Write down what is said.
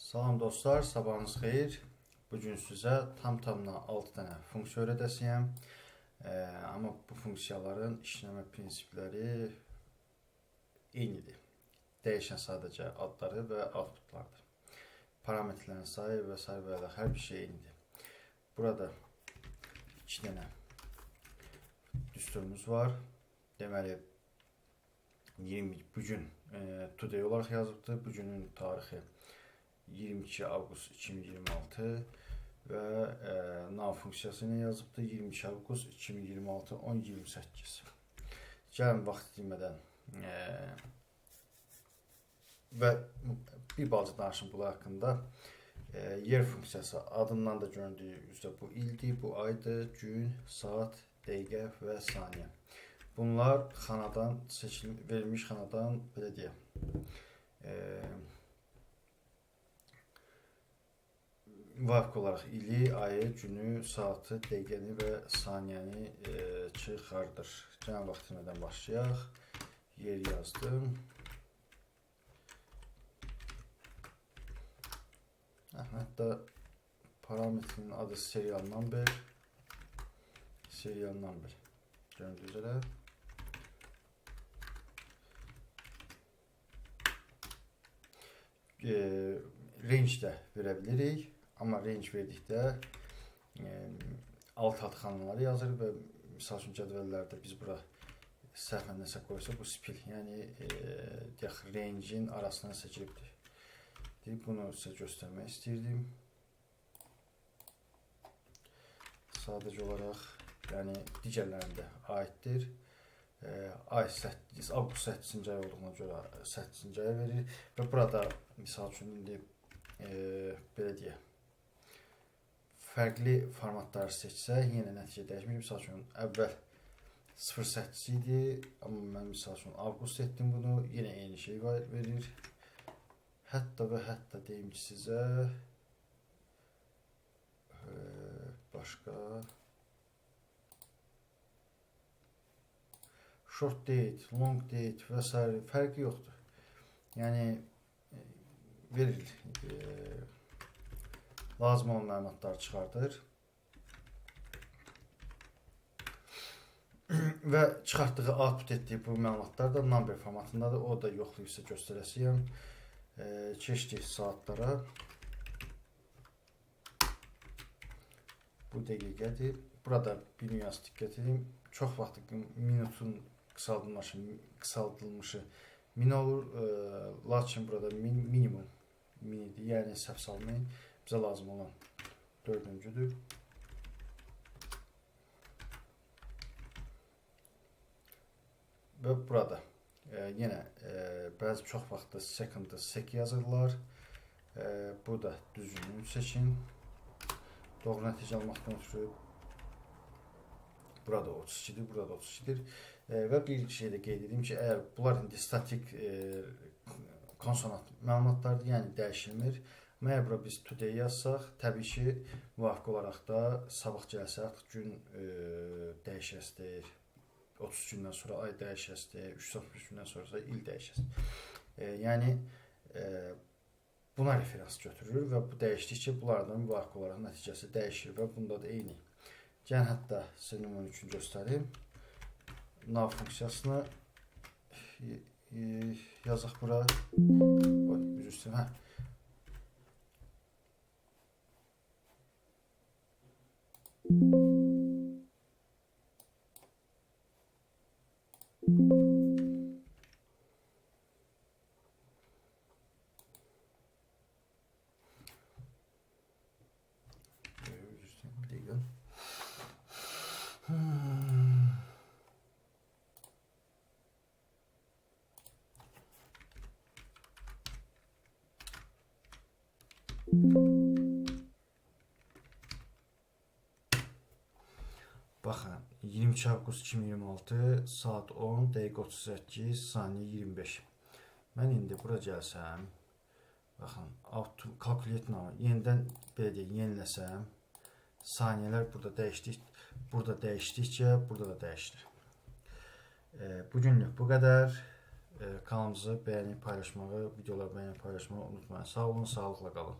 Salam dostlar, sabahınız xeyir. Bugün sizə tam-tamına 6 dənə funksiya öyrədəcəyəm. Amma bu funksiyaların işləmə prinsipləri eynidir. Dəyişən sadəcə adları və outputlardır. Parametrlərin sayı və s. və hər bir şey eynidir. Burada 2 dənə düsturumuz var. Deməli, bugün today olaraq yazıbdır. Bugünün tarixi 22 avqust 2026 və nav funksiyası ilə yazıbdır 22 avqust 2026 10:28. Gəlin vaxt itirmədən və bir balaca danışım bunlar haqqında. Yer funksiyası adından da göründüyü üzrə bu ildir, bu aydır, gün, saat, dəqiqə və saniyə. Bunlar xanadan verilmiş xanadan belə deyək. Müvafiq olaraq ili, ayı, günü, saatı, dəqiqəni və saniyəni çıxardır. Gəlin vaxt itirmədən başlayaq. Yer yazdım. Hətta parametrin adı serial number. Serial number. Gördüyünüz üzrə. Range də verə bilirik. Amma range verdikdə alt xanaları yazır və misal üçün cədvəllərdə biz bura səhvən nəsə qoysa bu spil, yəni deyək range-in arasına nəsə giribdir. Bunu sizə göstərmək istəyirdim. Sadəcə olaraq, yəni digərlərində aiddir. Ay 8, avqust 8-ci ay olduğuna görə 8-ci aya verir və burada misal üçün indi belə deyək. Fərqli formatları seçsə, yenə nəticə dəyişmir. Misal üçün, əvvəl 08 idi, amma mən misal üçün, avqust etdim bunu, yenə eyni şey verir. Hətta və hətta deyim ki, sizə başqa short date, long date və s. fərqi yoxdur. Yəni, verir. Lazım olan məlumatları çıxardır və çıxartdığı, output etdiyi bu məlumatlar da number formatındadır. O da yoxlayıb sizə göstərəsiyəm. Keçdik saatlara. Bu dəqiqədir. Burada bir nüans diqqət edin. Çox vaxt minutun qısaldılmışı min olur. Lakin burada minimum minidir. Yəni səhv salmayın. Bizə lazım olan 4-cüdür. Və burada yenə bəzi çox vaxtda second-ı sek yazırlar. Burada düzgünlüyünü seçin. Doğru nəticə almaqdan ötürü burada 32-dir, burada 32-dir. Və bir şey də qeyd edeyim ki, əgər bunlar indi statik konsonant məlumatlardır, yəni dəyişilmir. Məgər bura biz today yazsaq, təbii ki, müvafiq olaraq da sabah gəlsə artıq gün dəyişəsidir. 30 gündən sonra ay dəyişəsidir, 365 gündən sonra il dəyişəsidir. Yəni, buna referans götürür və bu dəyişdikcə bunlardan müvafiq olaraq nəticəsi dəyişir və bunda da eyni. Gəlin hətta sizə nümunə üçün göstərim. Nav funksiyasını yazaq bura. Üzr istəyirəm. Baxın, 22 avqust 2026 saat 10, dəqiqə 38, saniyə 25. Mən indi bura gəlsəm, baxın, kalkulyatla yenidən belə deyək, yeniləsəm, saniyələr burada dəyişdikcə burada da dəyişdir. Bugünlük bu qədər. Kanalımızı bəyənib paylaşmağı, videoları bəyənib paylaşmağı unutmayın. Sağ olun, sağlıqla qalın.